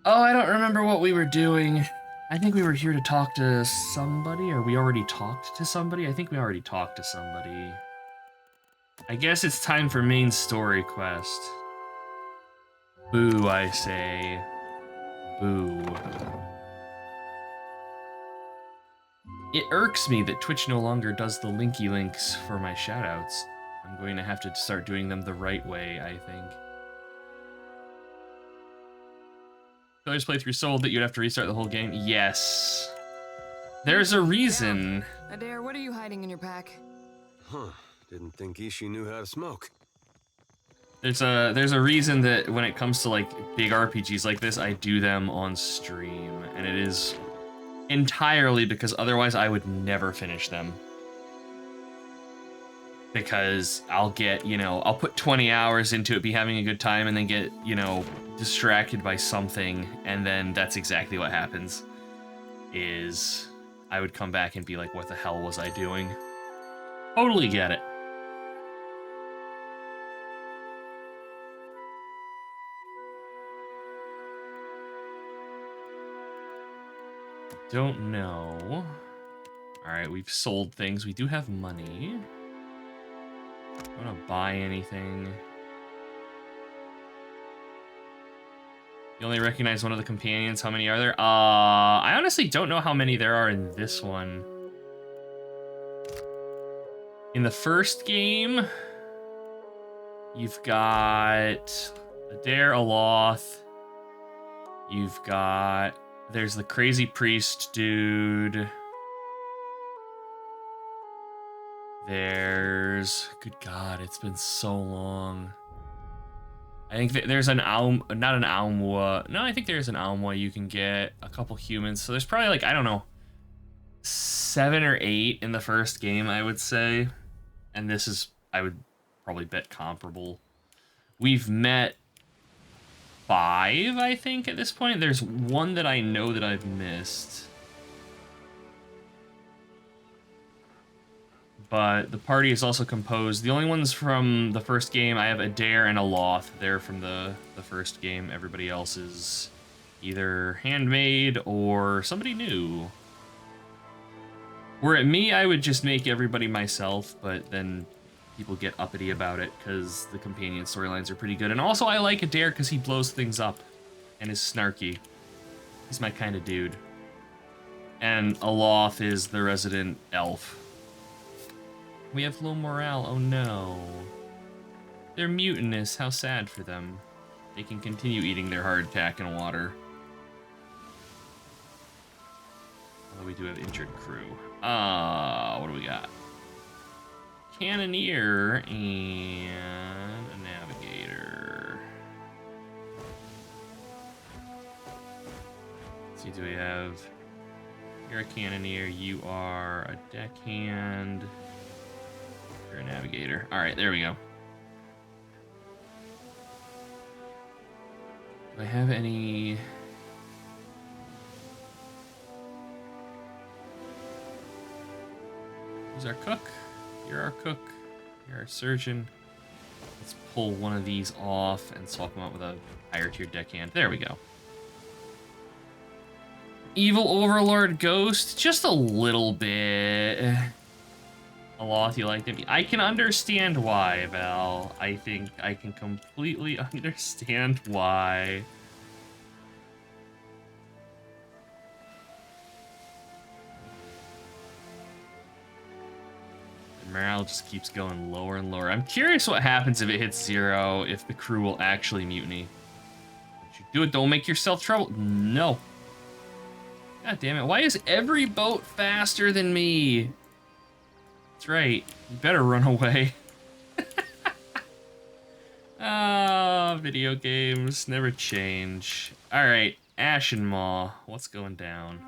Oh, I don't remember what we were doing. I think we were here to talk to somebody, or we already talked to somebody? I think we already talked to somebody. I guess it's time for main story quest. Boo, I say. Boo. It irks me that Twitch no longer does the linky links for my shoutouts. I'm going to have to start doing them the right way, I think. Killer's playthrough sold that you'd have to restart the whole game? Yes. There's a reason. Yeah. Adair, what are you hiding in your pack? Huh. Didn't think Ishi knew how to smoke. There's a reason that when it comes to like big RPGs like this, I do them on stream, and it is entirely because otherwise I would never finish them. Because I'll get, I'll put 20 hours into it, be having a good time, and then get, distracted by something, and then that's exactly what happens. Is I would come back and be like, what the hell was I doing? Totally get it. Don't know. Alright, we've sold things. We do have money. I want to buy anything. You only recognize one of the companions. How many are there? I honestly don't know how many there are in this one. In the first game, you've got Adair Aloth. You've got... There's the crazy priest dude. There's... Good God, it's been so long. I think there's an not an Aumwa. No, I think there's an Aumwa you can get. A couple humans. So there's probably like, I don't know, 7 or 8 in the first game, I would say. And this is, I would probably bet, comparable. We've met 5, I think, at this point. There's one that I know that I've missed. But the party is also composed. The only ones from the first game, I have Adair and Aloth. They're from the first game. Everybody else is either handmade or somebody new. Were it me, I would just make everybody myself, but then people get uppity about it because the companion storylines are pretty good. And also, I like Adair because he blows things up and is snarky. He's my kind of dude. And Aloth is the resident elf. We have low morale, oh no. They're mutinous, how sad for them. They can continue eating their hardtack and water. Although we do have injured crew. What do we got? Cannoneer and a navigator. Let's see, do we have... You're a cannoneer, you are a deckhand. You're a navigator. Alright, there we go. Do I have any... Who's our cook? You're our cook. You're our surgeon. Let's pull one of these off and swap them out with a higher tier deckhand. There we go. Evil Overlord Ghost? Just a little bit. Aloth, you like him? I can understand why, Val. I think I can completely understand why. The morale just keeps going lower and lower. I'm curious what happens if it hits 0, if the crew will actually mutiny. Don't you do it, don't make yourself trouble. No. God damn it, why is every boat faster than me? That's right. You better run away. Video games never change. Alright, Ashen Maw. What's going down?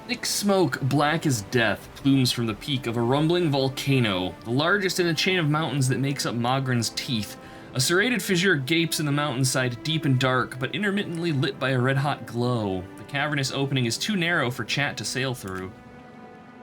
Thick smoke, black as death, plumes from the peak of a rumbling volcano, the largest in a chain of mountains that makes up Mogren's teeth. A serrated fissure gapes in the mountainside, deep and dark, but intermittently lit by a red-hot glow. The cavernous opening is too narrow for Chat to sail through.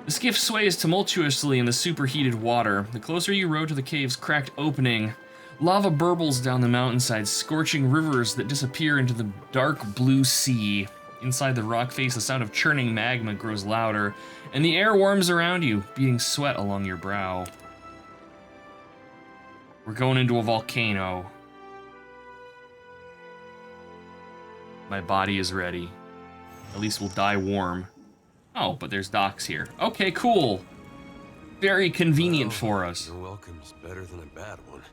The skiff sways tumultuously in the superheated water. The closer you row to the cave's cracked opening, Lava burbles down the mountainside, scorching rivers that disappear into the dark blue sea. Inside the rock face, the sound of churning magma grows louder, and the air warms around you, beating sweat along your brow. We're going into a volcano. My body is ready. At least we'll die warm. Oh, but there's docks here. Okay, cool. Very convenient for us. Your welcome's better than a bad one.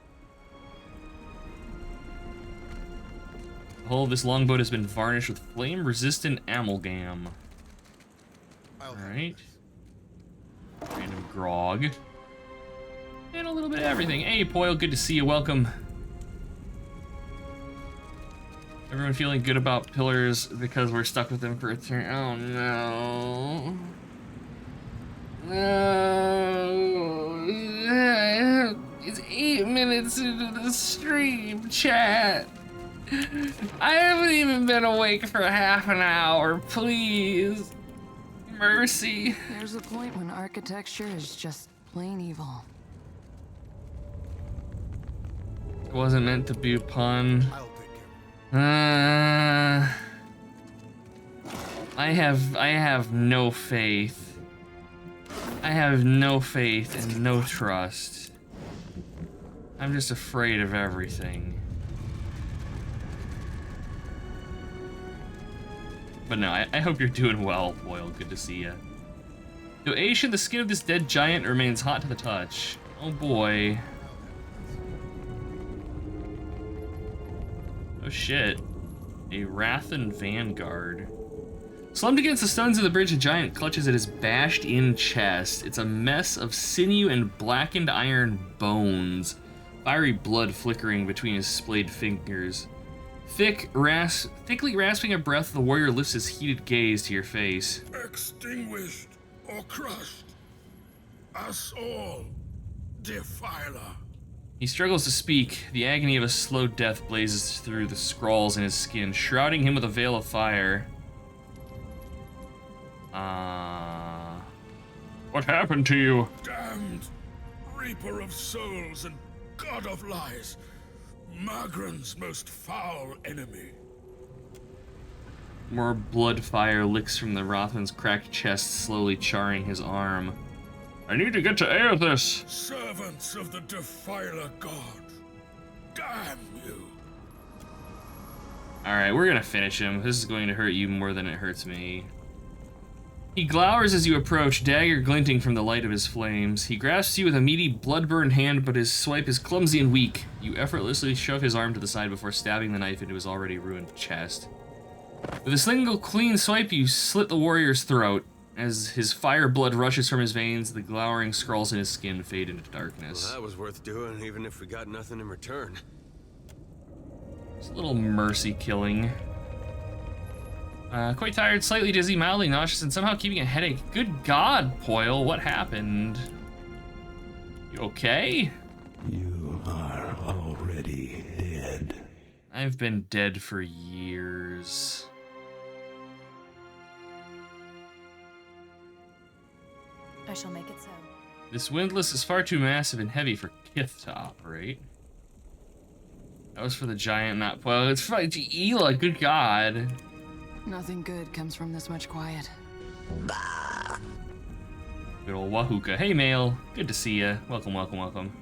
The hull of this longboat has been varnished with flame-resistant amalgam. Alright. Random grog. And a little bit of everything. Hey, Poyle, good to see you. Welcome. Everyone feeling good about pillars because we're stuck with them for a turn. Oh, no. No. It's 8 minutes into the stream, chat. I haven't even been awake for half an hour, please. Mercy. There's a point when architecture is just plain evil. It wasn't meant to be a pun. I have no faith. I have no faith and no trust. I'm just afraid of everything. But no, I hope you're doing well, Boyle. Good to see ya. Aisha, the skin of this dead giant remains hot to the touch. Oh boy. Oh shit. A Rathan Vanguard. Slumped against the stones of the bridge, a giant clutches at his bashed-in chest. It's a mess of sinew and blackened iron bones. Fiery blood flickering between his splayed fingers. Thickly rasping a breath, the warrior lifts his heated gaze to your face. Extinguished or crushed. Us all, Defiler. He struggles to speak. The agony of a slow death blazes through the scrawls in his skin, shrouding him with a veil of fire. What happened to you? Damned Reaper of Souls and God of Lies. Magran's most foul enemy. More blood fire licks from the Rothman's cracked chest, slowly charring his arm. I need to get to air this. Servants of the Defiler God. Damn you. Alright, we're gonna finish him. This is going to hurt you more than it hurts me. He glowers as you approach, dagger glinting from the light of his flames. He grasps you with a meaty, blood-burned hand, but his swipe is clumsy and weak. You effortlessly shove his arm to the side before stabbing the knife into his already ruined chest. With a single clean swipe, you slit the warrior's throat. As his fire blood rushes from his veins, the glowering scrawls in his skin fade into darkness. Well, that was worth doing, even if we got nothing in return. It's a little mercy killing. Quite tired, slightly dizzy, mildly nauseous, and somehow keeping a headache. Good God, Poyle, what happened? You okay? You are already dead. I've been dead for years. I shall make it so. This windlass is far too massive and heavy for Kith to operate. That was for the giant, not Poyle. It's for Ela, good God. Nothing good comes from this much quiet. Good old Wahuka. Hey, Mail. Good to see ya. Welcome, welcome, welcome.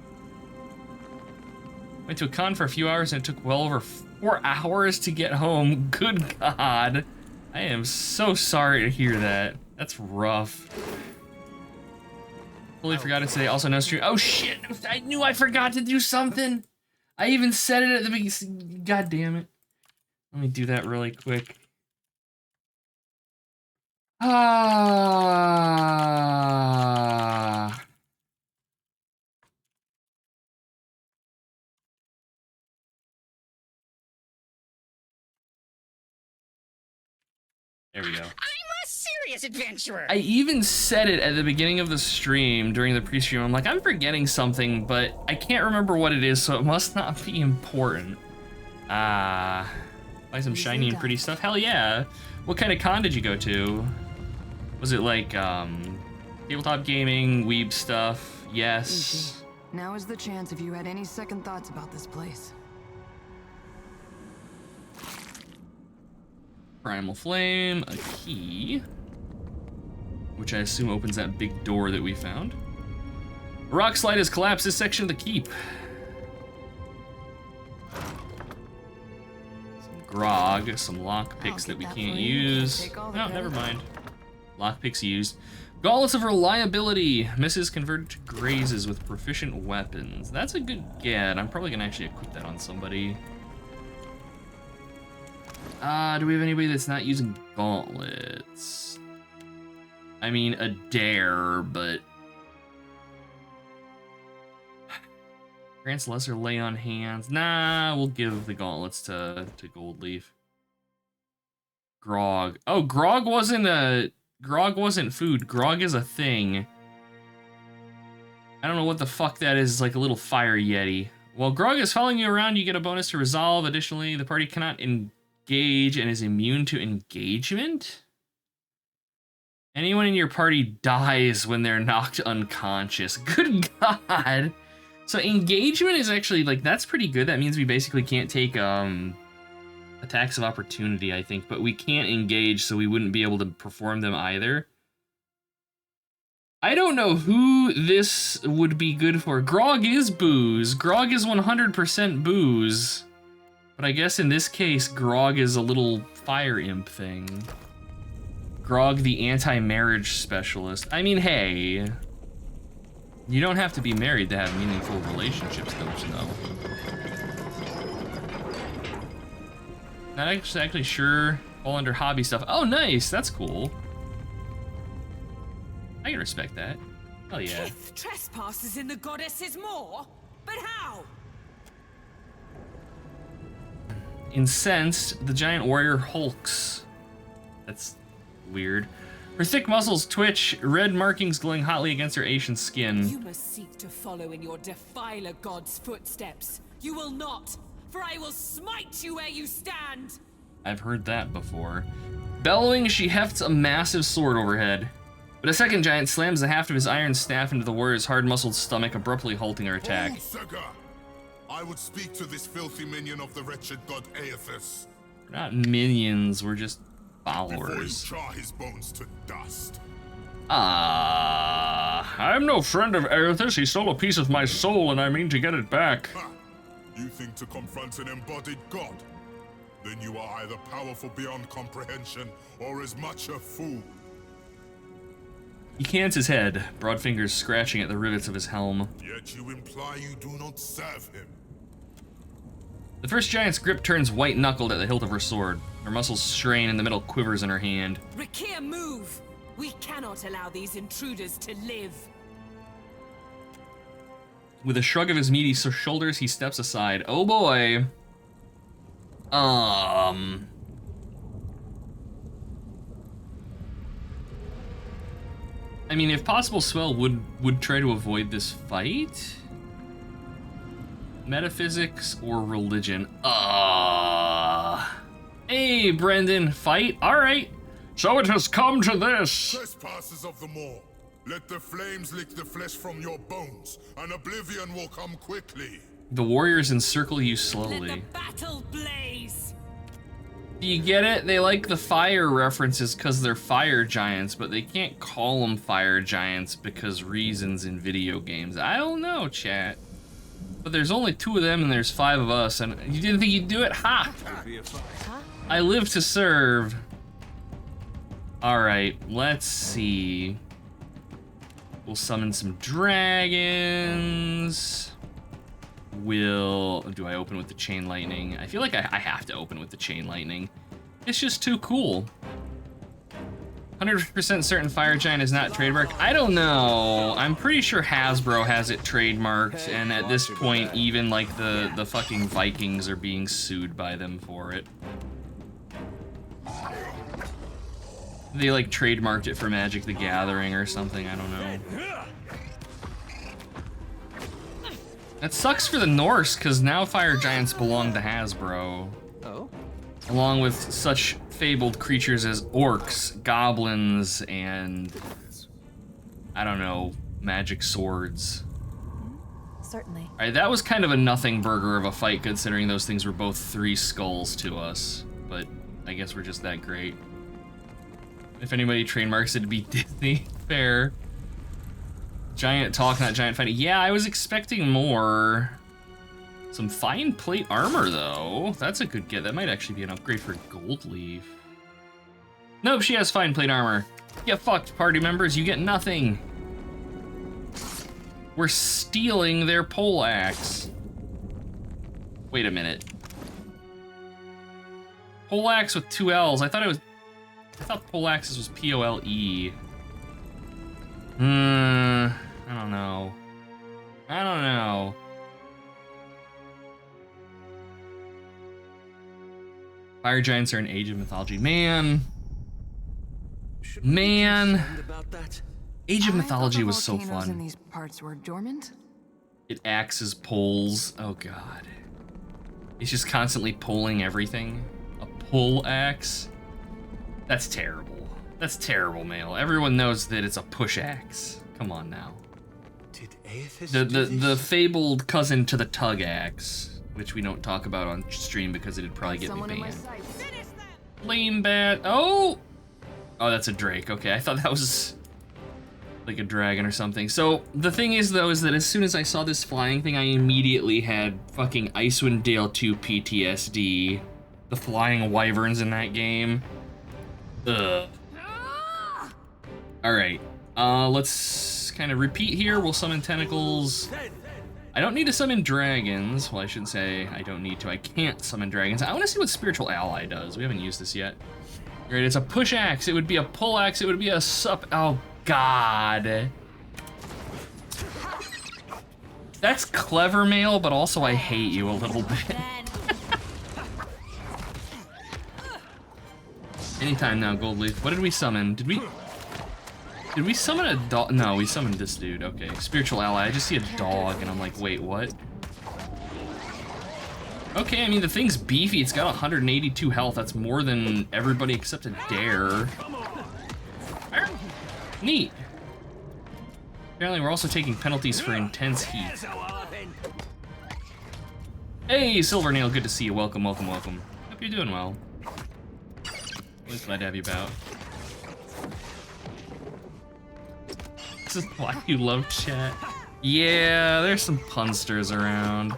Went to a con for a few hours and it took well over 4 hours to get home. Good God. I am so sorry to hear that. That's rough. Totally forgot it today. Also, no stream. Oh, shit. I knew I forgot to do something. I even said it at the beginning. God damn it. Let me do that really quick. There we go. I'm a serious adventurer. I even said it at the beginning of the stream, during the pre-stream. I'm like, I'm forgetting something, but I can't remember what it is, so it must not be important. Buy some shiny and pretty stuff? Hell yeah. What kind of con did you go to? Was it like, tabletop gaming, weeb stuff? Yes. Now is the chance if you had any second thoughts about this place. Primal Flame, a key, which I assume opens that big door that we found. A rock slide has collapsed this section of the keep. Some grog, some lockpicks that we can't use. No, never mind. Lockpicks used. Gauntlets of Reliability. Misses converted to grazes with proficient weapons. That's a good get. I'm probably gonna actually equip that on somebody. Do we have anybody that's not using gauntlets? I mean, a dare, but... Grants lesser lay on hands. Nah, we'll give the gauntlets to Goldleaf. Grog. Oh, grog wasn't food. Grog is a thing. I don't know what the fuck that is. It's like a little fire yeti. While grog is following you around, you get a bonus to resolve. Additionally, the party cannot engage and is immune to engagement. Anyone in your party dies when they're knocked unconscious. Good God. So engagement is actually, like, that's pretty good. That means we basically can't take attacks of opportunity, I think, but we can't engage, so we wouldn't be able to perform them either. I don't know who this would be good for. Grog is booze. Grog is 100% booze. But I guess in this case, Grog is a little fire imp thing. Grog, the anti-marriage specialist. I mean, hey. You don't have to be married to have meaningful relationships, don't you know? Not actually sure. Fall under hobby stuff. Oh, nice. That's cool. I can respect that. Hell yeah. If trespasses in the goddess's maw? But how? Incensed, the giant warrior hulks. That's weird. Her thick muscles twitch, red markings glowing hotly against her ashen skin. You must seek to follow in your defiler god's footsteps. You will not, for I will smite you where you stand. I've heard that before. Bellowing, she hefts a massive sword overhead. But a second giant slams the haft of his iron staff into the warrior's hard-muscled stomach, abruptly halting her attack. I would speak to this filthy minion of the wretched god Aethys. We're not minions, we're just followers. Before you char his bones to dust. I'm no friend of Aethys. He stole a piece of my soul and I mean to get it back. Ha! You think to confront an embodied god? Then you are either powerful beyond comprehension or as much a fool. He cans his head, broad fingers scratching at the rivets of his helm. Yet you imply you do not serve him. The first giant's grip turns white-knuckled at the hilt of her sword. Her muscles strain and the metal quivers in her hand. Rakir, move! We cannot allow these intruders to live. With a shrug of his meaty shoulders, he steps aside. Oh boy. I mean, if possible, Swell would try to avoid this fight. Metaphysics or religion? Hey, Brendan, fight? All right. So it has come to this. Trespassers of the maw, let the flames lick the flesh from your bones, and oblivion will come quickly. The warriors encircle you slowly. Let the battle blaze. Do you get it? They like the fire references because they're fire giants, but they can't call them fire giants because reasons in video games. I don't know, chat. But there's only 2 of them and there's 5 of us, and you didn't think you'd do it? Ha! I live to serve. Alright, let's see. We'll summon some dragons. Do I open with the chain lightning? I feel like I have to open with the chain lightning. It's just too cool. 100% certain fire giant is not trademarked. I don't know. I'm pretty sure Hasbro has it trademarked, and at this point, even like the fucking Vikings are being sued by them for it. They like trademarked it for Magic the Gathering or something. I don't know. That sucks for the Norse, because now fire giants belong to Hasbro. Oh? Along with such fabled creatures as orcs, goblins, and I don't know, magic swords. Certainly. All right, that was kind of a nothing burger of a fight considering those things were both 3 skulls to us. But I guess we're just that great. If anybody trademarks it to be Disney, fair. Giant talk, not giant fighting. Yeah, I was expecting more. Some fine plate armor, though. That's a good get. That might actually be an upgrade for Gold Leaf. Nope, she has fine plate armor. Get fucked, party members. You get nothing. We're stealing their pole axe. Wait a minute. Pole axe with 2 L's. I thought pole axes was P-O-L-E. I don't know. I don't know. Fire giants are an age of mythology. Man. Age of Mythology was so volcanoes in fun. these parts were dormant? It axes poles. Oh god. It's just constantly pulling everything. A pull axe. That's terrible. That's terrible, Mail. Everyone knows that it's a push axe. Come on now. Did Aethys The fabled cousin to the tug axe, which we don't talk about on stream because it'd probably get me Someone in my banned. sights. Flame bat. Oh! Oh, that's a drake. Okay, I thought that was like a dragon or something. So the thing is, though, is that as soon as I saw this flying thing, I immediately had fucking Icewind Dale 2 PTSD. The flying wyverns in that game. Ugh. Alright, let's kind of repeat here. We'll summon tentacles. I don't need to summon dragons. Well, I shouldn't say I don't need to. I can't summon dragons. I want to see what Spiritual Ally does. We haven't used this yet. Alright, it's a push axe. It would be a pull axe. It would be a sup. Oh, God. That's clever, Mail, but also I hate you a little bit. Anytime now, Gold Leaf. What did we summon? Did we summon a dog? No, we summoned this dude. Okay, Spiritual Ally. I just see a dog, and I'm like, wait, what? Okay, I mean, the thing's beefy. It's got 182 health. That's more than everybody except a dare. Neat. Apparently, we're also taking penalties for intense heat. Hey, Silvernail, good to see you. Welcome, welcome, welcome. Hope you're doing well. Always glad to have you about. This is why you love chat. Yeah, there's some punsters around.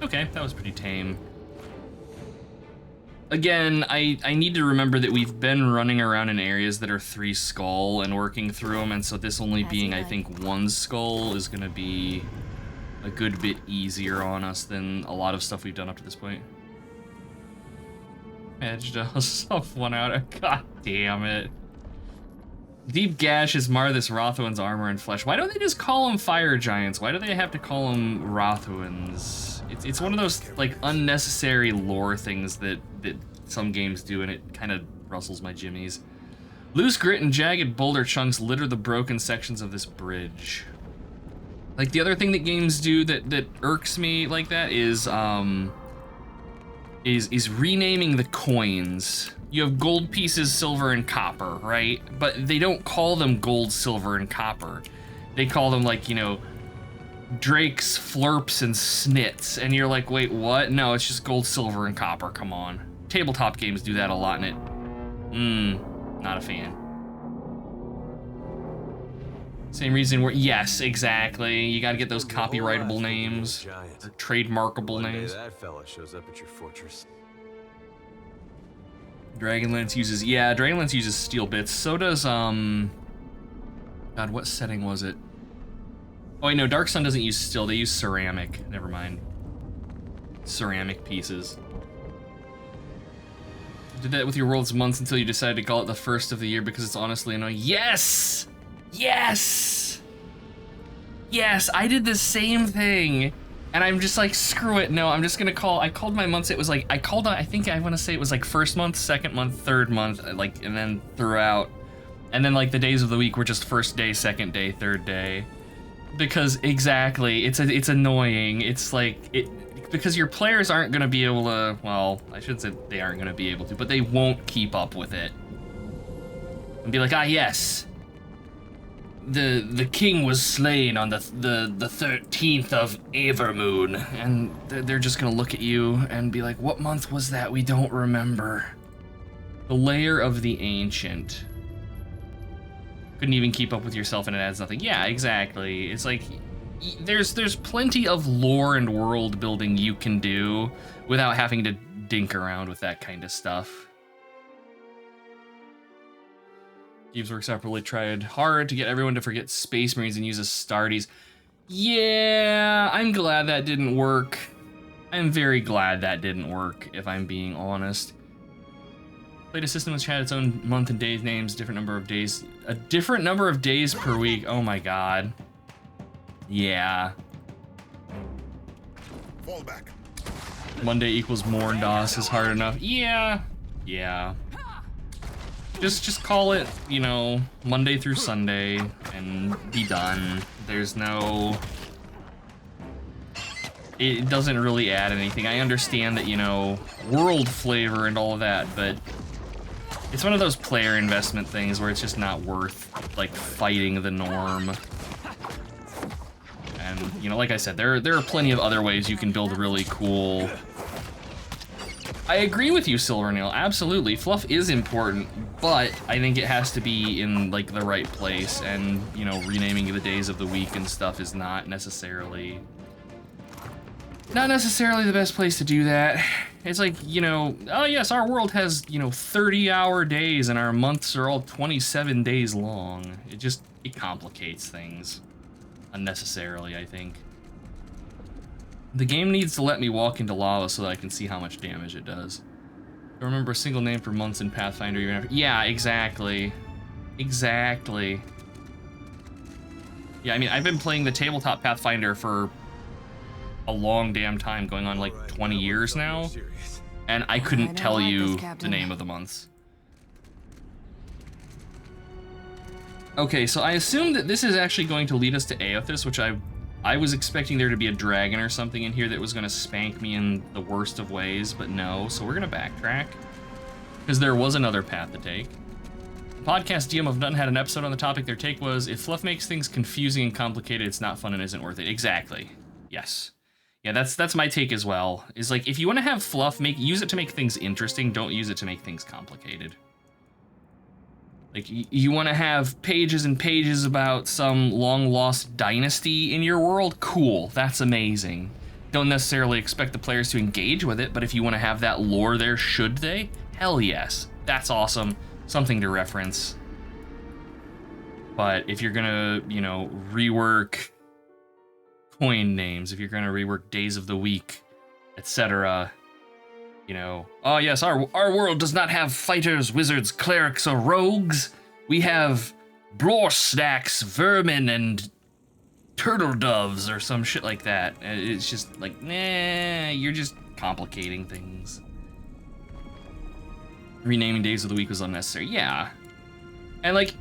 Okay, that was pretty tame. Again, I need to remember that we've been running around in areas that are 3 skull and working through them, and so this only being, I think, 1 skull is gonna be a good bit easier on us than a lot of stuff we've done up to this point. Edge does off 1 out. God damn it. Deep Gash is Marthas Rothwin's armor and flesh. Why don't they just call them fire giants? Why do they have to call them Rothwins? It's one of those like unnecessary lore things that some games do, and it kind of rustles my jimmies. Loose grit and jagged boulder chunks litter the broken sections of this bridge. Like the other thing that games do that irks me like that is renaming the coins. You have gold pieces, silver, and copper, right? But they don't call them gold, silver, and copper. They call them, like, you know, drakes, flurps, and snits. And you're like, wait, what? No, it's just gold, silver, and copper, come on. Tabletop games do that a lot, and not a fan. Same reason we're, yes, exactly. You gotta get those copyrightable names, or trademarkable names. That fella shows up at your fortress. Dragonlance uses, yeah, Dragonlance uses steel bits. So does, God, what setting was it? Oh, wait, no, Dark Sun doesn't use steel, they use ceramic. Never mind. Ceramic pieces. Did that with your World's Months until you decided to call it the first of the year because it's honestly annoying. Yes! Yes! Yes, I did the same thing. And I'm just like, screw it, no, I'm just gonna call, I called my months, it was like, I think I wanna say it was like first month, second month, third month, like, and then throughout. And then like the days of the week were just first day, second day, third day. Because exactly, it's annoying. It's like, because your players aren't going to be able to, well, I shouldn't say they aren't going to be able to, but they won't keep up with it. And be like, ah, yes, the king was slain on the 13th of Avermoon, and they're just going to look at you and be like, what month was that? We don't remember. The layer of the ancient. Couldn't even keep up with yourself and it adds nothing. Yeah, exactly. It's like, there's plenty of lore and world building you can do without having to dink around with that kind of stuff. Games Workshop really tried hard to get everyone to forget Space Marines and use Astartes. Yeah, I'm glad that didn't work. I'm very glad that didn't work, if I'm being honest. Played a system which had its own month and days names, different number of days, a different number of days per week. Oh my god. Yeah. Fall back. Monday equals Morndos is hard enough. Yeah. Yeah. Just call it, you know, Monday through Sunday and be done. There's no... It doesn't really add anything. I understand that, you know, world flavor and all of that, but it's one of those player investment things where it's just not worth, like, fighting the norm. And, you know, like I said, there are plenty of other ways you can build really cool... I agree with you, Silvernail, absolutely. Fluff is important, but I think it has to be in, like, the right place, and, you know, renaming the days of the week and stuff is not necessarily the best place to do that. It's like, you know, oh yes, our world has, you know, 30-hour days and our months are all 27 days long. It complicates things unnecessarily, I think. The game needs to let me walk into lava so that I can see how much damage it does. I remember a single name for months in Pathfinder even after. Yeah, exactly. Exactly. Yeah, I mean, I've been playing the tabletop Pathfinder for a long damn time, going on like 20 years now, and I couldn't tell you the name of the months. Okay, so I assume that this is actually going to lead us to Aothis, which I was expecting there to be a dragon or something in here that was going to spank me in the worst of ways, but no, so we're going to backtrack, because there was another path to take. The podcast DM of Nutton had an episode on the topic. Their take was, if fluff makes things confusing and complicated, it's not fun and isn't worth it. Exactly. Yes. Yeah, that's my take as well. Is like, if you want to have fluff, use it to make things interesting, don't use it to make things complicated. Like, you want to have pages and pages about some long-lost dynasty in your world? Cool, that's amazing. Don't necessarily expect the players to engage with it, but if you want to have that lore there, should they? Hell yes. That's awesome. Something to reference. But if you're gonna, you know, rework coin names, if you're gonna rework days of the week, etc., you know, oh yes, our world does not have fighters, wizards, clerics, or rogues. We have braw snacks, vermin, and turtle doves, or some shit like that. It's just like, nah, you're just complicating things. Renaming days of the week was unnecessary. Yeah. And like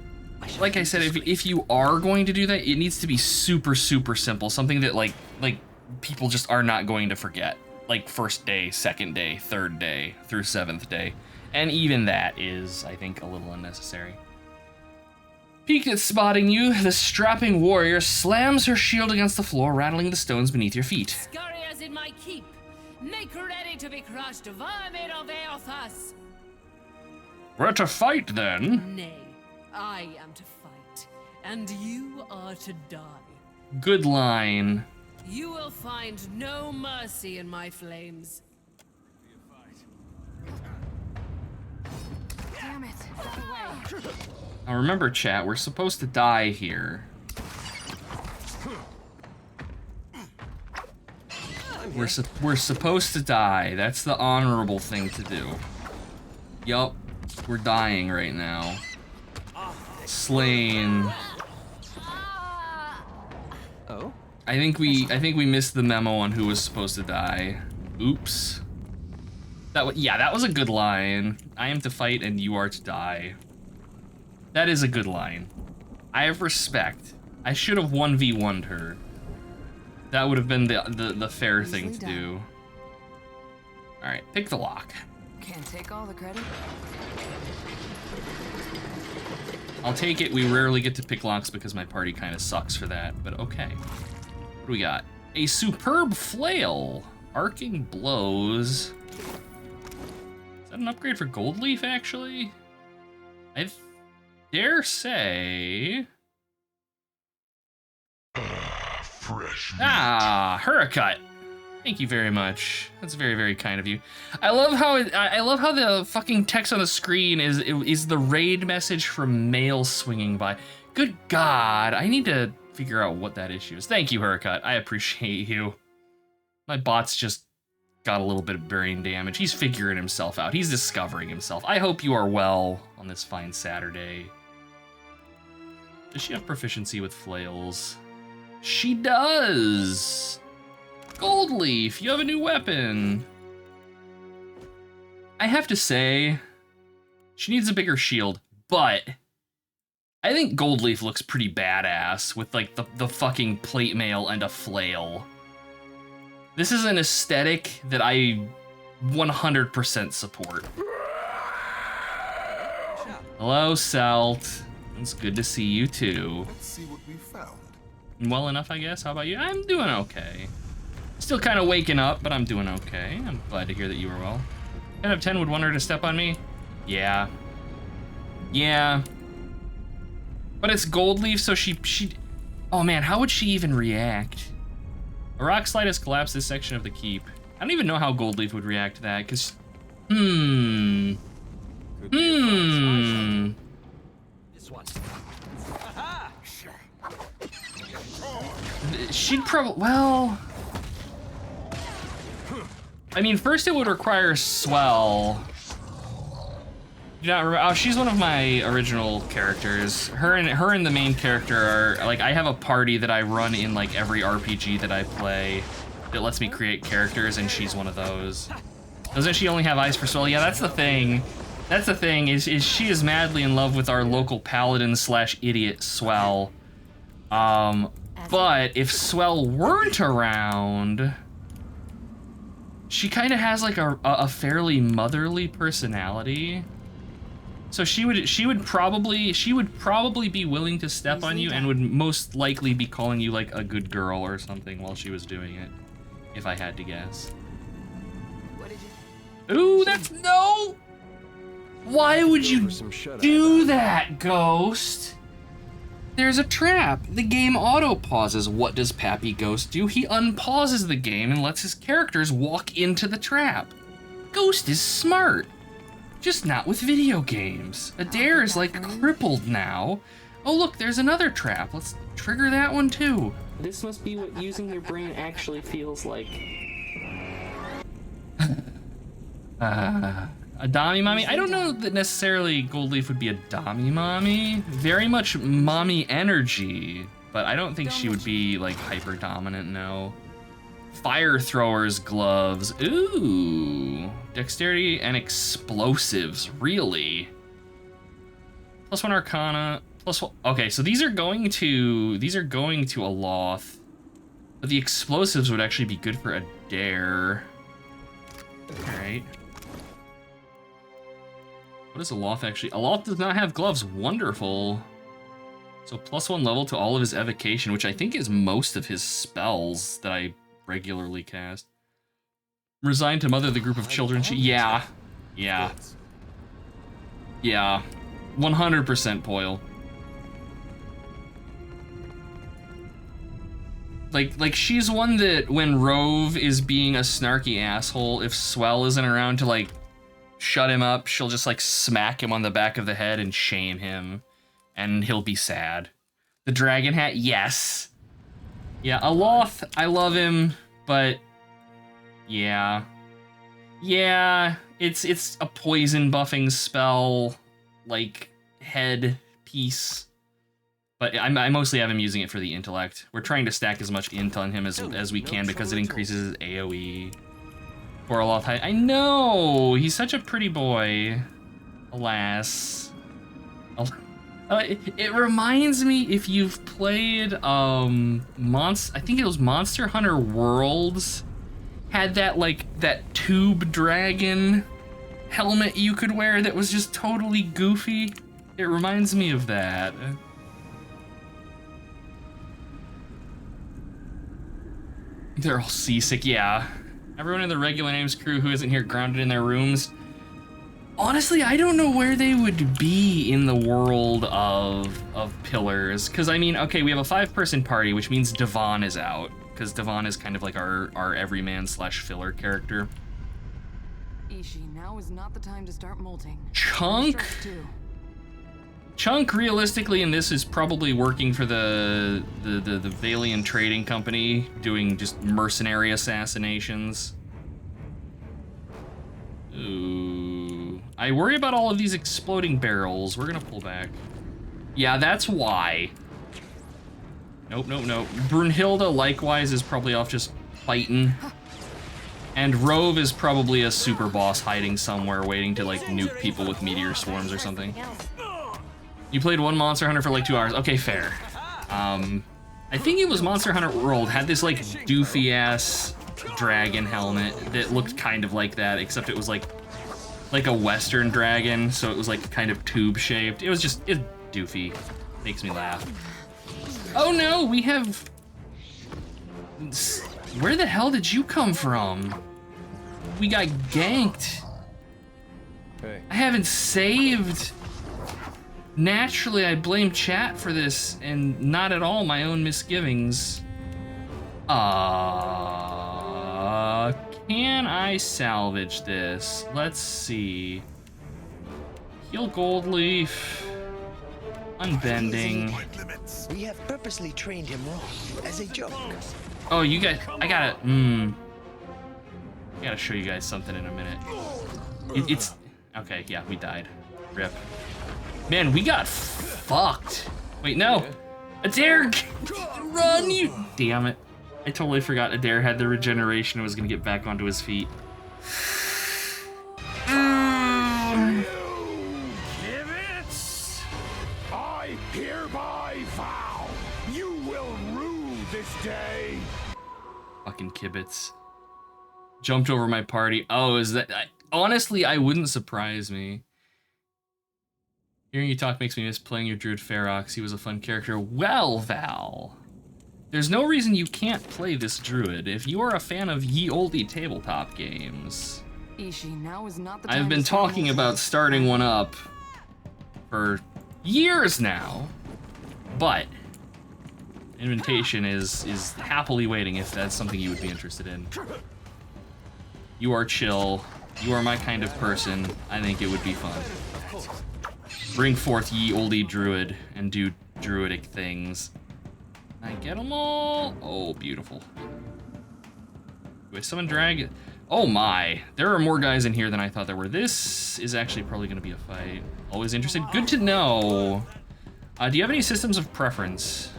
I said, if you are going to do that, it needs to be super, super simple. Something that like people just are not going to forget. Like first day, second day, third day, through seventh day. And even that is, I think, a little unnecessary. Peeked at spotting you, the strapping warrior slams her shield against the floor, rattling the stones beneath your feet. Scurry as in my keep. Make ready to be crushed, vermin of Aothas. We're to fight then. Nay, I am to fight, and you are to die. Good line. You will find no mercy in my flames. Damn it, that way. Now remember, chat, we're supposed to die here. We're supposed to die. That's the honorable thing to do. Yup, we're dying right now. Slain. Oh? I think we missed the memo on who was supposed to die. Oops. That was a good line. I am to fight and you are to die. That is a good line. I have respect. I should have 1v1'd her. That would have been the fair thing to do. All right, pick the lock. Can't take all the credit. I'll take it. We rarely get to pick locks because my party kind of sucks for that, but okay. What do we got? A superb flail. Arcing blows. Is that an upgrade for Gold Leaf, actually? I dare say... Fresh. Hurricut. Thank you very much. That's very, very kind of you. I love how the fucking text on the screen is the raid message from mail swinging by. Good God, I need to figure out what that issue is. Thank you, Hurricut. I appreciate you. My bot's just got a little bit of brain damage. He's figuring himself out. He's discovering himself. I hope you are well on this fine Saturday. Does she have proficiency with flails? She does! Gold Leaf, you have a new weapon. I have to say, she needs a bigger shield, but I think Gold Leaf looks pretty badass with like the fucking plate mail and a flail. This is an aesthetic that I 100% support. Hello, Selt. It's good to see you too. Let's see what we found. Well enough, I guess. How about you? I'm doing okay. Still kind of waking up, but I'm doing okay. I'm glad to hear that you are well. 10 out of 10 would want her to step on me? Yeah. Yeah. But it's Gold Leaf, so she... Oh man, how would she even react? A rock slide has collapsed this section of the keep. I don't even know how Gold Leaf would react to that, because... This one. She'd probably... Well... I mean, first it would require Swell. Do not remember? Oh, she's one of my original characters. Her and the main character are like, I have a party that I run in like every RPG that I play that lets me create characters, and she's one of those. Doesn't she only have eyes for Swell? Yeah, that's the thing. That's the thing. Is she is madly in love with our local paladin / idiot Swell. But if Swell weren't around, she kind of has like a fairly motherly personality. So she would probably be willing to step on you and would most likely be calling you like a good girl or something while she was doing it, if I had to guess. Ooh, that's no! Why would you do that, Ghost? There's a trap. The game auto pauses. What does Pappy Ghost do? He unpauses the game and lets his characters walk into the trap. Ghost is smart. Just not with video games. Adair is like crippled now. Oh look, there's another trap. Let's trigger that one too. This must be what using your brain actually feels like. A Dami Mommy? I don't know that necessarily Gold Leaf would be a Dami Mommy. Very much mommy energy, but I don't think she would be like hyper dominant, no. Fire throwers gloves. Ooh. Dexterity and explosives, really? +1 Arcana, +1. Okay, so these are going to Aloth, but the explosives would actually be good for Adair. All right. What is Aloth actually? Aloth does not have gloves. Wonderful. So +1 level to all of his evocation, which I think is most of his spells that I regularly cast. Resigned to mother the group of children. Yeah. 100% Poil. Like she's one that when Rove is being a snarky asshole, if Swell isn't around to like shut him up, she'll just like smack him on the back of the head and shame him, and he'll be sad. The dragon hat, yes. Yeah, Aloth, I love him, but yeah, it's a poison buffing spell, like head piece. But I mostly have him using it for the intellect. We're trying to stack as much int on him as we can because it increases his AoE. Poor Aloth, I know, he's such a pretty boy. Alas. It reminds me, if you've played I think it was Monster Hunter Worlds, had that, like, that tube dragon helmet you could wear that was just totally goofy. It reminds me of that. They're all seasick, yeah. Everyone in the regular names crew who isn't here grounded in their rooms. Honestly, I don't know where they would be in the world of Pillars. Because, I mean, okay, we have a 5-person party, which means Devon is out. Because Devon is kind of like our everyman slash filler character. Ishi, now is not the time to start molting. Chunk? Chunk, realistically, in this is probably working for the Valian Trading Company, doing just mercenary assassinations. Ooh. I worry about all of these exploding barrels. We're gonna pull back. Yeah, that's why. Nope, nope, nope. Brunhilde, likewise, is probably off just fighting. And Rove is probably a super boss hiding somewhere, waiting to, like, nuke people with meteor swarms or something. You played one Monster Hunter for like 2 hours. Okay, fair. I think it was Monster Hunter World had this like doofy ass dragon helmet that looked kind of like that, except it was like a Western dragon, so it was like kind of tube shaped. It was doofy. Makes me laugh. Oh no, we have. Where the hell did you come from? We got ganked. Hey. I haven't saved. Naturally, I blame chat for this, and not at all my own misgivings. Can I salvage this? Let's see. Heal Gold Leaf. Unbending. We have purposely trained him wrong, as a joke. Oh, you guys, I gotta show you guys something in a minute. It's, okay, yeah, we died. Rip. Man, we got fucked. Wait, no. Adair, run, you. Damn it. I totally forgot Adair had the regeneration and was gonna get back onto his feet. Kibitz, I hereby vow you will rue this day. Fucking Kibitz. Jumped over my party. Oh, is that... honestly, I wouldn't surprise me. Hearing you talk makes me miss playing your Druid Ferox. He was a fun character. Well, Val, there's no reason you can't play this Druid if you are a fan of ye olde tabletop games. Ishi, now is not the time I've been to start talking molting. about starting one up for years now, but invitation is happily waiting if that's something you would be interested in. You are chill. You are my kind of person. I think it would be fun. Bring forth ye olde druid and do druidic things. Can I get them all? Oh, beautiful. Do I summon dragon? Oh my, there are more guys in here than I thought there were. This is actually probably gonna be a fight. Always interested, good to know. Do you have any systems of preference?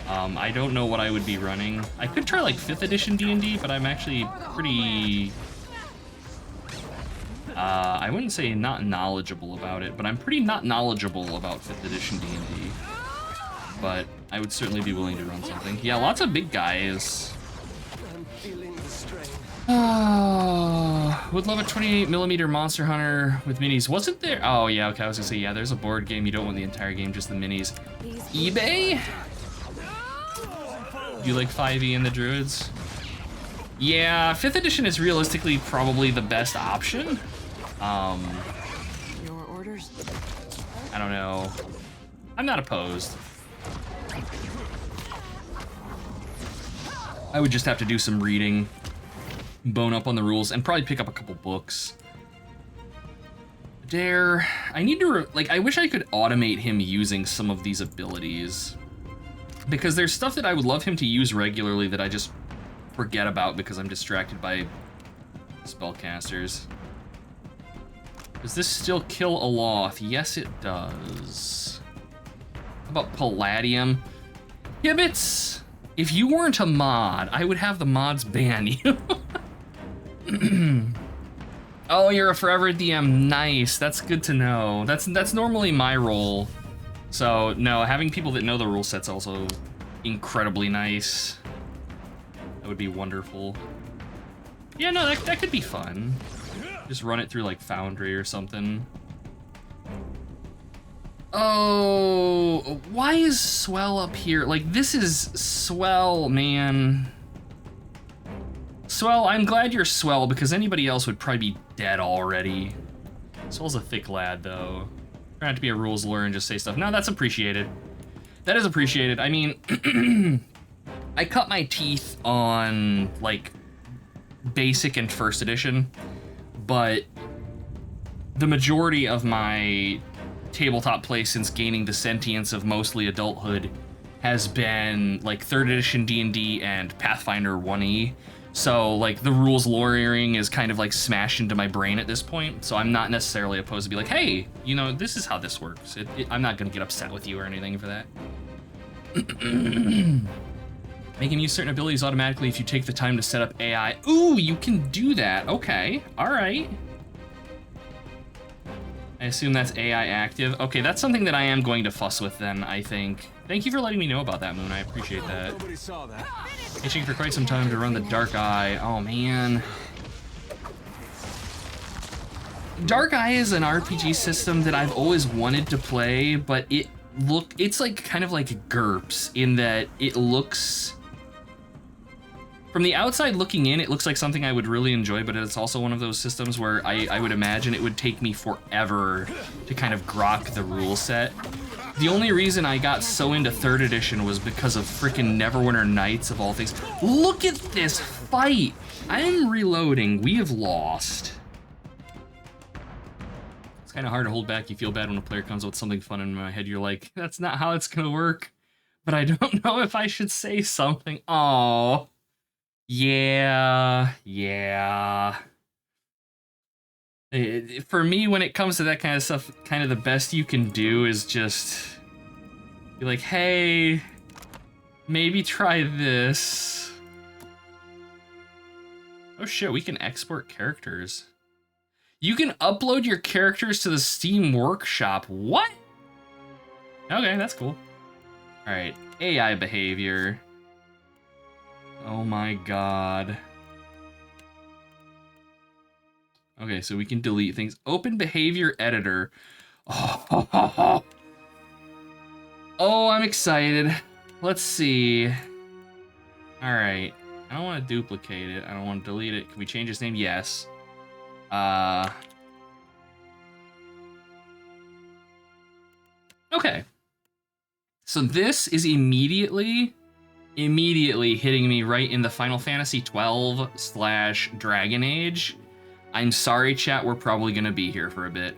I don't know what I would be running. I could try like 5th edition D&D, but I'm actually pretty... I wouldn't say not knowledgeable about it, but I'm pretty not knowledgeable about 5th edition D&D. But I would certainly be willing to run something. Yeah, lots of big guys. Would love a 28mm Monster Hunter with minis. Wasn't there? Oh yeah, okay, I was gonna say, yeah, there's a board game. You don't want the entire game, just the minis. eBay? Do you like 5e and the druids? Yeah, 5th edition is realistically probably the best option. Your orders? I don't know. I'm not opposed. I would just have to do some reading, bone up on the rules, and probably pick up a couple books. Dare, I need to, I wish I could automate him using some of these abilities. Because there's stuff that I would love him to use regularly that I just forget about because I'm distracted by spellcasters. Does this still kill Aloth? Yes, it does. How about Palladium? Gibbets! If you weren't a mod, I would have the mods ban you. Oh, you're a forever DM. Nice. That's good to know. That's normally my role. So, no, having people that know the rule set's also incredibly nice. would be wonderful. Yeah, no, that could be fun. Just run it through like Foundry or something. Oh, why is Swell up here? Like, this is Swell, man. Swell, I'm glad you're Swell because anybody else would probably be dead already. Swell's a thick lad, though. Try not to be a rules lawyer and just say stuff. No, that's appreciated. That is appreciated. I mean, I cut my teeth on, like, basic and first edition, but the majority of my tabletop play since gaining the sentience of mostly adulthood has been, like, 3rd edition D&D and Pathfinder 1E. So, like, the rules lawyering is kind of, like, smashed into my brain at this point, so I'm not necessarily opposed to be like, hey, you know, this is how this works. I'm not gonna get upset with you or anything for that. Make him use certain abilities automatically if you take the time to set up AI. Ooh, you can do that. Okay, all right. I assume that's AI active. Okay, that's something that I am going to fuss with then, I think. Thank you for letting me know about that, Moon. I appreciate that. Nobody saw that. Itching for quite some time to run the Dark Eye. Oh, man. Dark Eye is an RPG system that I've always wanted to play, but it's like kind of like GURPS in that it looks... From the outside looking in, it looks like something I would really enjoy, but it's also one of those systems where I would imagine it would take me forever to kind of grok the rule set. The only reason I got so into 3rd edition was because of frickin' Neverwinter Nights of all things. Look at this fight! I'm reloading. We have lost. It's kind of hard to hold back. You feel bad when a player comes up with something fun in my head. You're like, that's not how it's gonna work. But I don't know if I should say something. Aww. Yeah. For me, when it comes to that kind of stuff, kind of the best you can do is just be like, hey, maybe try this. Oh shit, we can export characters. You can upload your characters to the Steam Workshop. What? Okay, that's cool. All right, AI behavior. Oh my god. Okay, so we can delete things. Open behavior editor. Oh, I'm excited. Let's see. All right. I don't want to duplicate it. I don't want to delete it. Can we change his name? Yes. Okay. So this is immediately hitting me right in the Final Fantasy 12/Dragon Age. I'm sorry, chat, we're probably gonna be here for a bit.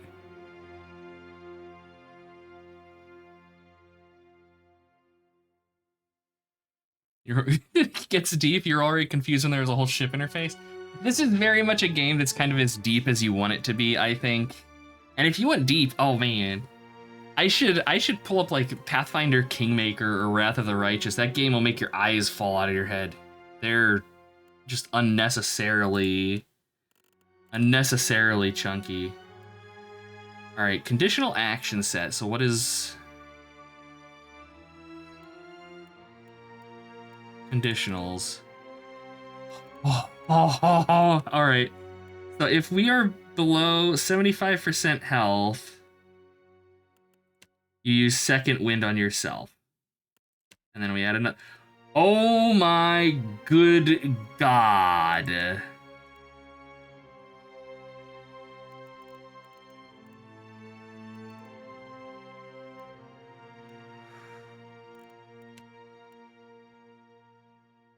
It gets deep, you're already confused when there's a whole ship interface. This is very much a game that's kind of as deep as you want it to be, I think. And if you want deep, oh man. I should pull up like Pathfinder Kingmaker or Wrath of the Righteous. That game will make your eyes fall out of your head. They're just unnecessarily chunky. All right, conditional action set. So what is conditionals? All right. So if we are below 75% health, you use second wind on yourself. And then we add another. Oh my good god.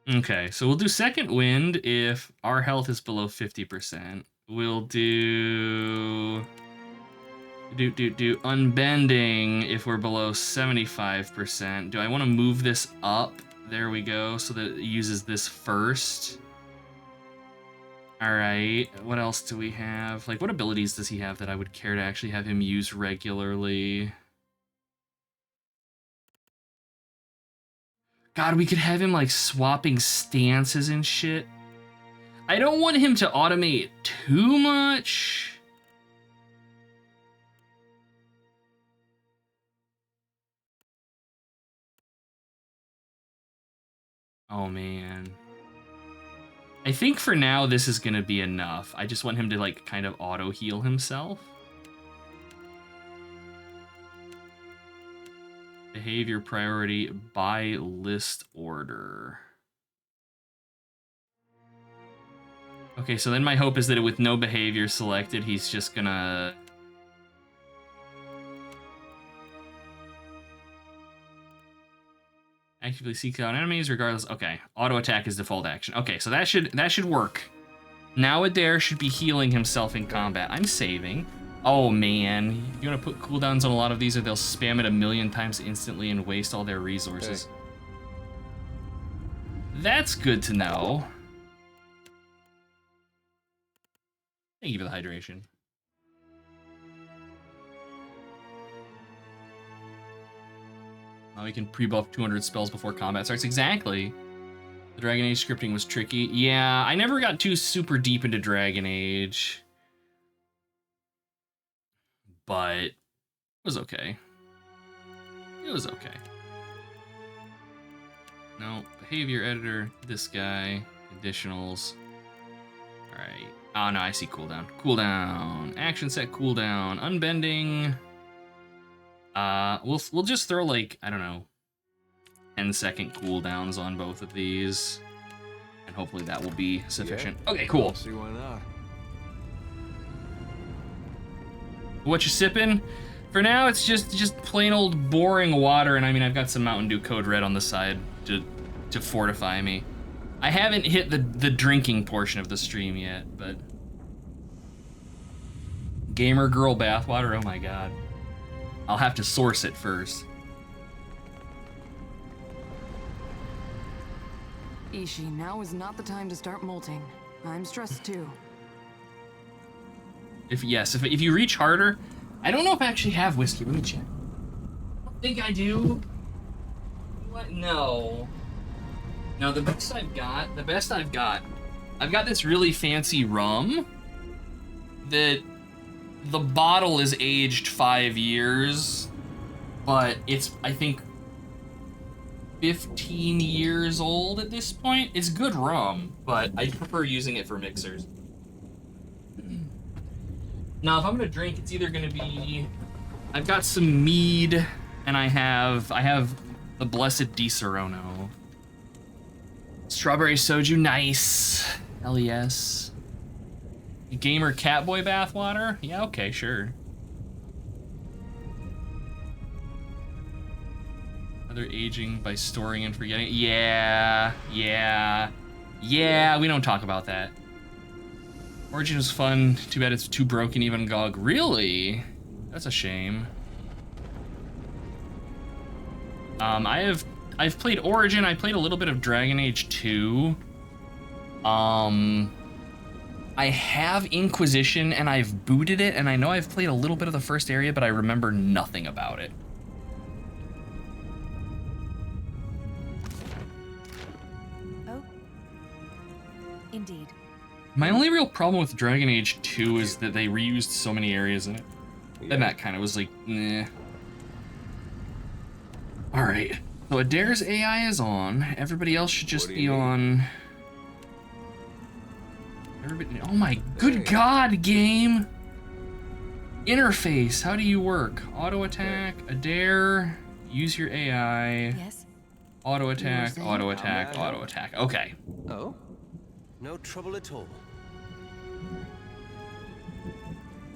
Okay, so we'll do second wind if our health is below 50%. We'll do unbending if we're below 75%. Do I want to move this up? There we go, so that it uses this first. All right, what else do we have? Like, what abilities does he have that I would care to actually have him use regularly? God, we could have him, like, swapping stances and shit. I don't want him to automate too much. Oh, man. I think for now this is gonna be enough. I just want him to like kind of auto heal himself. Behavior priority by list order. Okay, so then my hope is that with no behavior selected, he's just gonna... actively seek out enemies regardless. Okay, auto attack is default action. Okay, so that should work. Now Adair should be healing himself in combat. I'm saving. Oh man, you want to put cooldowns on a lot of these or they'll spam it 1,000,000 times instantly and waste all their resources. Hey. That's good to know. Thank you for the hydration. Now we can pre-buff 200 spells before combat starts. Exactly. The Dragon Age scripting was tricky. Yeah, I never got too super deep into Dragon Age. But it was okay. It was okay. No, behavior editor, this guy, conditionals. All right. Oh no, I see cooldown. Cooldown, action set cooldown, unbending. We'll just throw like, I don't know, 10-second cooldowns on both of these, and hopefully that will be sufficient. Yeah, okay, cool. See why not? What you sipping? For now, it's just plain old boring water, and I mean I've got some Mountain Dew Code Red on the side to fortify me. I haven't hit the drinking portion of the stream yet, but gamer girl bathwater. Oh my god. I'll have to source it first. Ishi, now is not the time to start molting. I'm stressed too. If you reach harder, I don't know if I actually have whiskey. Let me check. I don't think I do. What? No. No, the best I've got, I've got this really fancy rum that the bottle is aged 5 years, but it's, I think, 15 years old at this point. It's good rum, but I prefer using it for mixers. Now, if I'm gonna drink, it's either gonna be, I've got some mead, and I have the Blessed Di Serono. Strawberry soju, nice. Hell yes. Gamer Catboy bathwater? Yeah, okay, sure. Other aging by storing and forgetting. Yeah, we don't talk about that. Origin was fun. Too bad it's too broken even GOG. Really? That's a shame. I've played Origin. I played a little bit of Dragon Age 2. I have Inquisition and I've booted it, and I know I've played a little bit of the first area, but I remember nothing about it. Oh, indeed. My only real problem with Dragon Age 2 is that they reused so many areas in it. And that kind of was like, nah. Alright, so Adair's AI is on. Everybody else should just be on. Everybody, oh my good god, game! Interface, how do you work? Auto attack, Adair, use your AI. Yes. Auto attack, auto attack, auto attack. Okay. Oh? No trouble at all.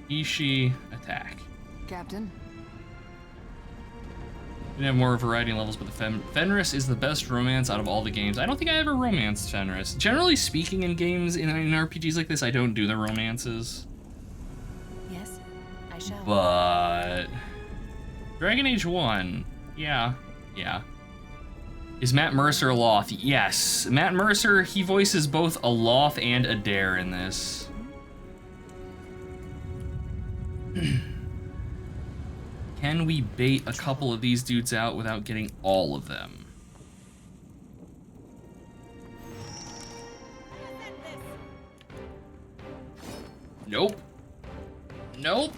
Ishi, attack. Captain? We have more variety in levels, but the Fenris is the best romance out of all the games. I don't think I ever romanced Fenris. Generally speaking, in games, in RPGs like this, I don't do the romances. Yes, I shall. But Dragon Age 1, yeah. Is Matt Mercer Aloth? Yes. Matt Mercer, he voices both Aloth and Adair in this. Can we bait a couple of these dudes out without getting all of them? Nope. Nope.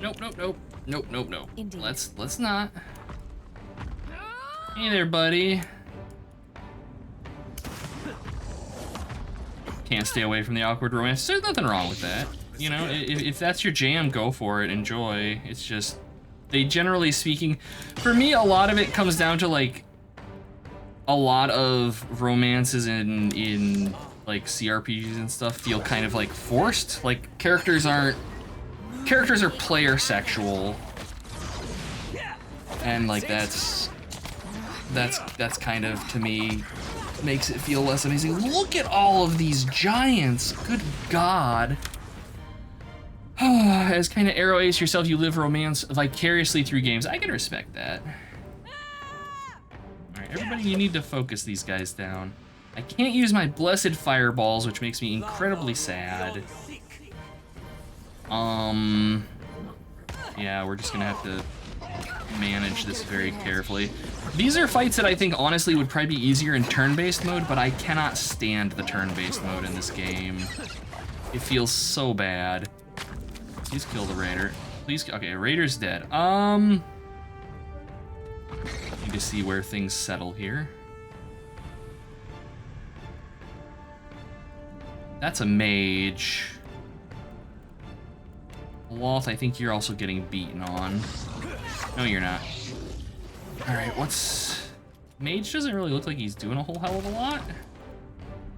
Nope. Indeed. Let's not. Hey there, buddy. can't stay away from the awkward romance. There's nothing wrong with that. You know, if that's your jam, go for it, enjoy. It's just, they generally speaking, for me, a lot of it comes down to like, a lot of romances in like CRPGs and stuff feel kind of like forced. Like characters are player sexual, and like that's kind of, to me, makes it feel less amazing. Look at all of these giants. Good God. As kind of Arrow Ace yourself, you live romance vicariously through games. I can respect that. Alright, everybody, you need to focus these guys down. I can't use my blessed fireballs, which makes me incredibly sad. Yeah, we're just gonna have to manage this very carefully. These are fights that I think honestly would probably be easier in turn-based mode, but I cannot stand the turn-based mode in this game. It feels so bad. Please kill the raider. Please, okay, raider's dead. Need to see where things settle here. That's a mage. Loth, I think you're also getting beaten on. No, you're not. Alright, what's... Mage doesn't really look like he's doing a whole hell of a lot.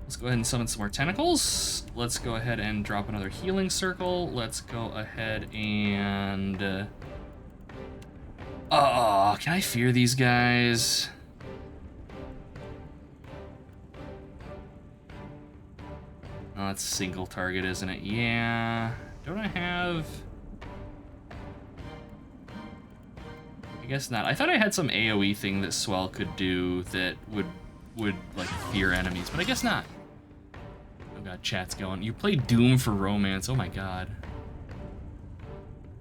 Let's go ahead and summon some more tentacles. Let's go ahead and drop another healing circle. Let's go ahead and... Oh, can I fear these guys? Oh, that's single target, isn't it? Yeah. Don't I have... I guess not. I thought I had some AoE thing that Swell could do that would like fear enemies, but I guess not. Oh god, chat's going. You played Doom for romance. Oh my god.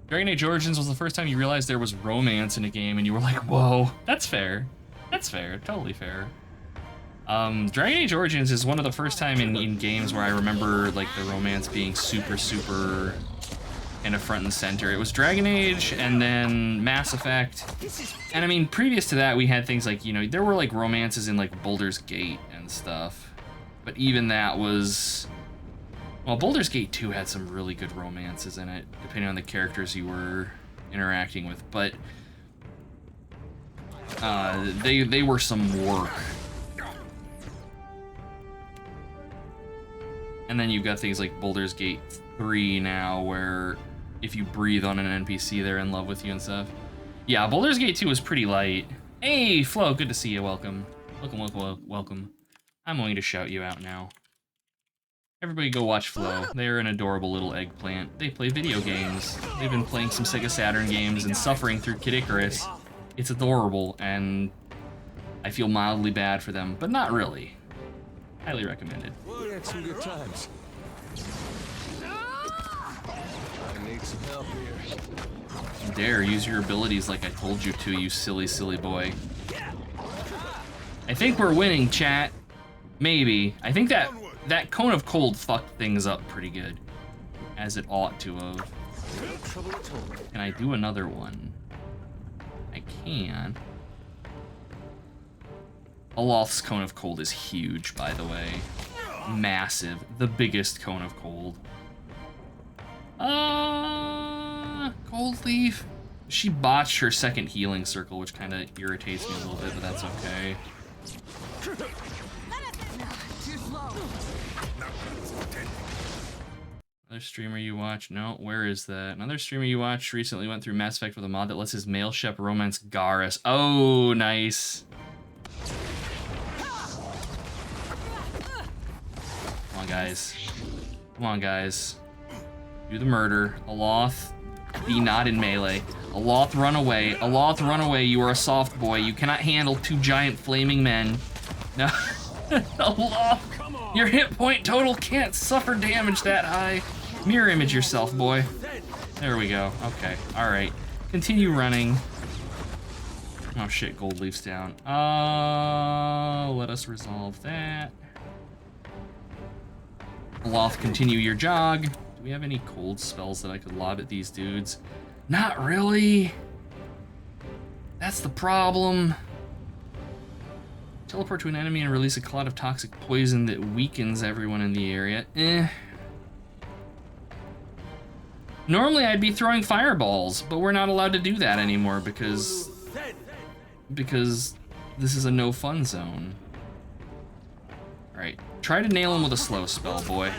Dragon Age Origins was the first time you realized there was romance in a game and you were like, whoa, that's fair. That's fair, totally fair. Dragon Age Origins is one of the first time in games where I remember like the romance being super kind of front and center. It was Dragon Age and then Mass Effect. And I mean, previous to that, we had things like, you know, there were like romances in like Baldur's Gate and stuff. But even that was, well, Baldur's Gate 2 had some really good romances in it, depending on the characters you were interacting with. But they were some work. And then you've got things like Baldur's Gate 3 now, where if you breathe on an NPC, they're in love with you and stuff. Yeah, Baldur's Gate 2 was pretty light. Hey, Flo, good to see you. Welcome. Welcome. I'm going to shout you out now. Everybody go watch Flo. They're an adorable little eggplant. They play video games. They've been playing some Sega Saturn games and suffering through Kid Icarus. It's adorable, and I feel mildly bad for them, but not really. Highly recommended. We had some good times. I need some help here. Dare use your abilities like I told you to, you silly boy. I think we're winning, chat. Maybe. I think that Cone of Cold fucked things up pretty good, as it ought to have. Can I do another one? I can. Aloth's Cone of Cold is huge, by the way. Massive. The biggest Cone of Cold. Gold Leaf. She botched her second healing circle, which kind of irritates me a little bit, but that's okay. Another streamer you watch? No, where is that? Another streamer you watched recently went through Mass Effect with a mod that lets his male shep romance Garrus. Oh, nice. Come on, guys. Come on, guys. Do the murder. Aloth, be not in melee. Aloth, run away. Aloth, run away. You are a soft boy. You cannot handle two giant flaming men. No. Aloth, your hit point total can't suffer damage that high. Mirror image yourself, boy. There we go. Okay. Alright. Continue running. Oh shit, Gold Leaf's down. Let us resolve that. Aloth, continue your jog. Do we have any cold spells that I could lob at these dudes? Not really. That's the problem. Teleport to an enemy and release a cloud of toxic poison that weakens everyone in the area. Normally I'd be throwing fireballs, but we're not allowed to do that anymore because this is a no fun zone. Alright, try to nail him with a slow spell, boy.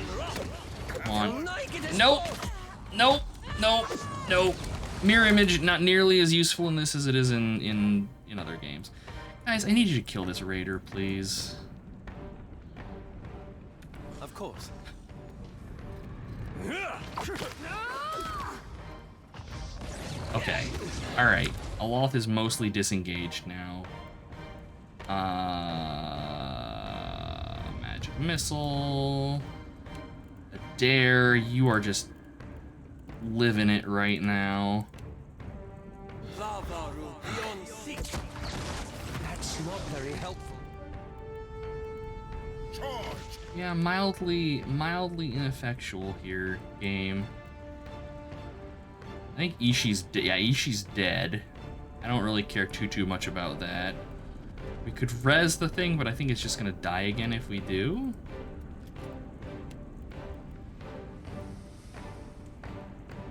Come on. Nope! Nope! Nope! Nope! Mirror image, not nearly as useful in this as it is in other games. Guys, I need you to kill this raider, please. Of course. Okay. Alright. Aloth is mostly disengaged now. Magic missile. Adair, you are just living it right now. That's not very helpful. Yeah, mildly ineffectual here, game. I think Ishi's Ishi's dead. I don't really care too much about that. We could res the thing, but I think it's just gonna die again if we do.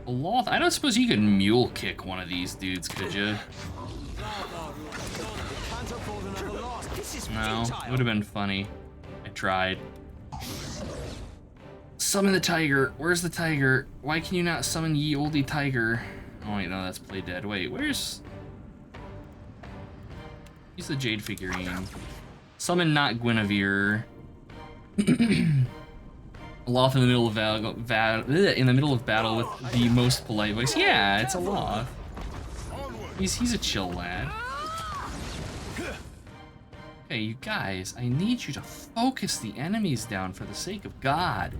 Aloth, I don't suppose you could mule kick one of these dudes, could you? No, it would have been funny. I tried. Summon the tiger. Where's the tiger? Why can you not summon ye olde tiger? Oh wait, no, that's play dead. Wait, where's... Use the jade figurine. Summon not Guinevere. Aloth in the middle of battle with the most polite voice. Yeah, it's Aloth. He's a chill lad. Okay, you guys, I need you to focus the enemies down for the sake of God.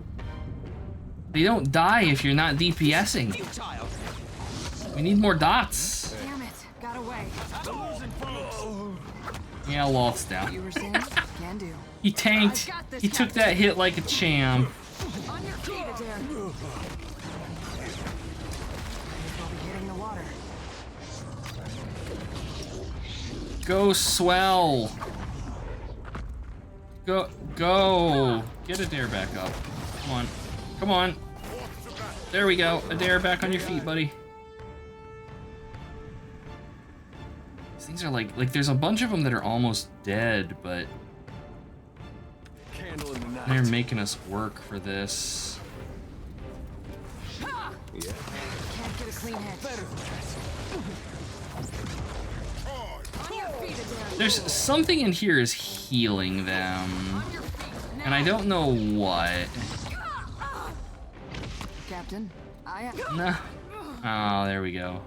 They don't die if you're not DPSing. We need more dots. Damn it, got away. Yeah, Aloth's down. You were saying? Can do. He tanked. He took that hit like a champ. On your feet, Adair. We'll be hitting the water. Go swell. Go. Get Adair back up. Come on. Come on. There we go. Adair, back on your feet, buddy. These things are like there's a bunch of them that are almost dead, but they're making us work for this. Can't get a clean hit. On your feet, Adair. There's something in here is healing them, and I don't know what. Captain, No. Oh, there we go.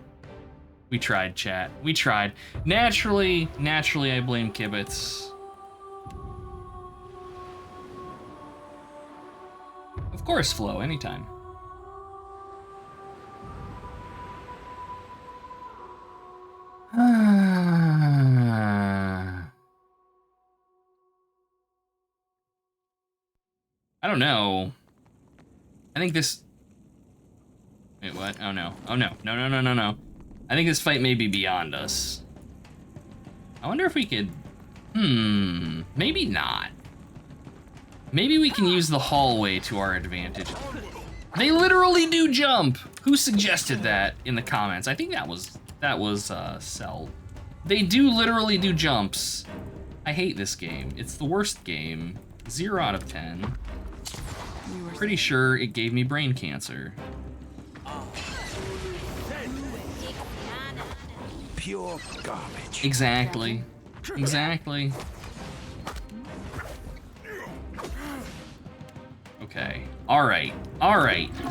We tried, chat. We tried. Naturally, I blame Kibitz. Of course, Flo, anytime. I don't know. I think this... Wait, what? Oh no. Oh no. No. I think this fight may be beyond us. I wonder if we could... Maybe not. Maybe we can use the hallway to our advantage. They literally do jump! Who suggested that in the comments? I think that was Cell. They do literally do jumps. I hate this game. It's the worst game. 0 out of 10. Pretty sure it gave me brain cancer. Pure garbage. Exactly. Exactly. Okay. Alright.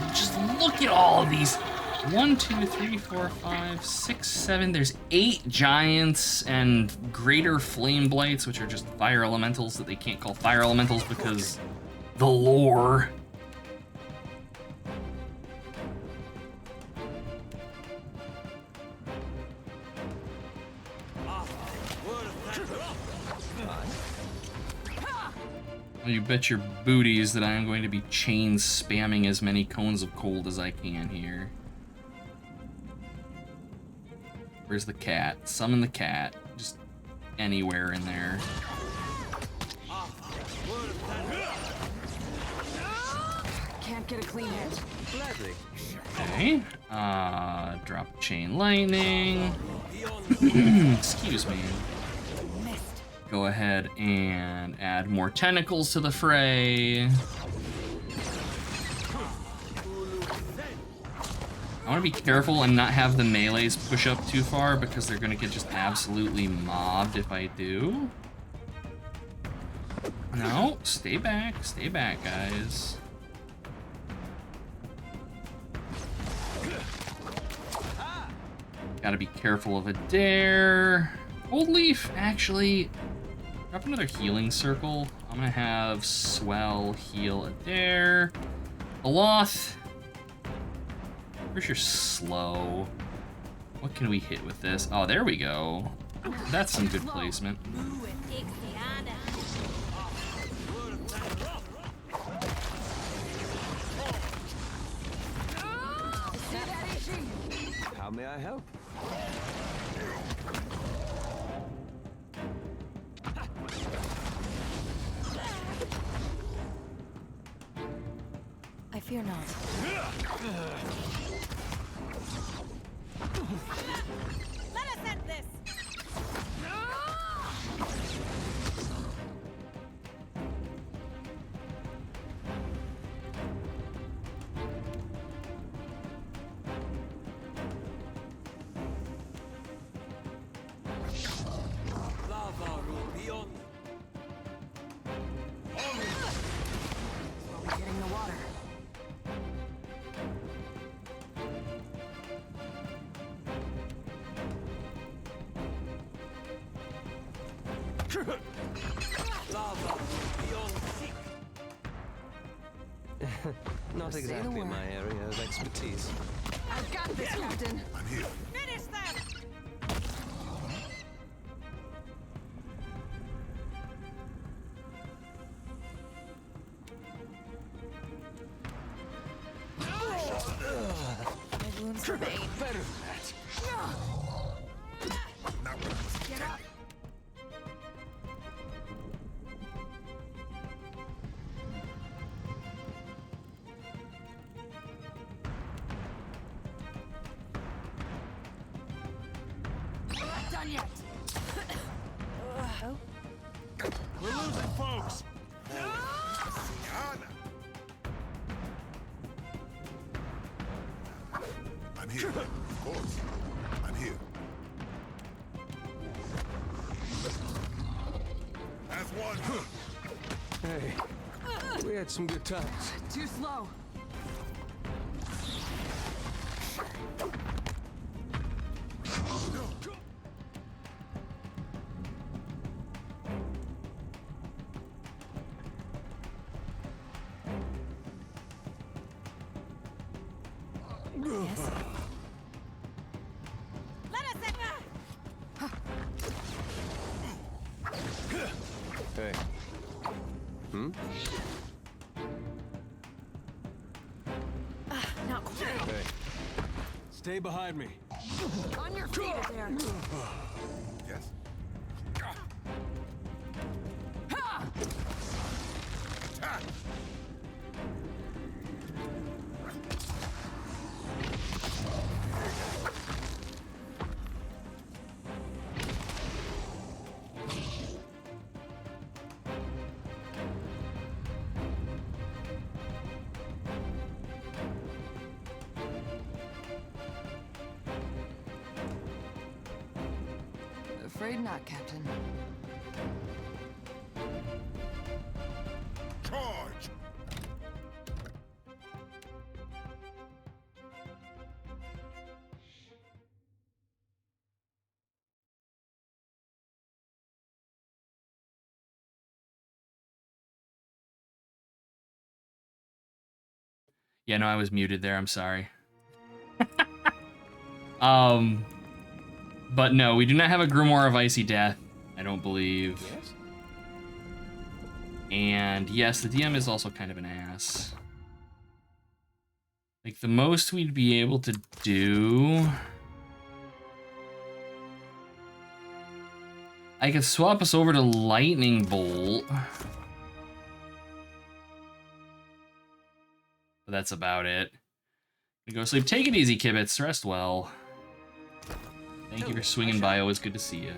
Just look at all of these. 1, 2, 3, 4, 5, 6, 7. There's 8 giants and greater flame blights, which are just fire elementals that they can't call fire elementals because the lore. You bet your booties that I am going to be chain spamming as many cones of cold as I can here. Where's the cat? Summon the cat. Just anywhere in there. get a clean hit. Gladly. Okay. Drop chain lightning. Excuse me. Go ahead and add more tentacles to the fray. I want to be careful and not have the melees push up too far because they're going to get just absolutely mobbed if I do. No, stay back, guys. Gotta be careful of a dare. Gold leaf, actually, drop another healing circle. I'm gonna have Swell heal a dare. Aloth, where's your slow? What can we hit with this? Oh, there we go. That's some good placement. How may I help? I fear not. Let us end this! Hitting the water. Not exactly my area of expertise. I've got this, Captain. I'm here. Finish them! My wounds remain. Better than that. Now we must Get up. Not done yet. Oh, We're losing folks. I'm here. Of course. I'm here. As one. Hey, we had some good times. Too slow. yes. Let us end Hey. Hmm? Not quite. Hey. Stay behind me. On your feet, there. Yes. Afraid not, Captain. Charge! Yeah, no, I was muted there. I'm sorry. But no, we do not have a Grimoire of Icy Death, I don't believe. Yes? And yes, the DM is also kind of an ass. Like, the most we'd be able to do... I could swap us over to Lightning Bolt. But that's about it. Go to sleep. Take it easy, Kibitz. Rest well. Thank you for swinging by. Always good to see you.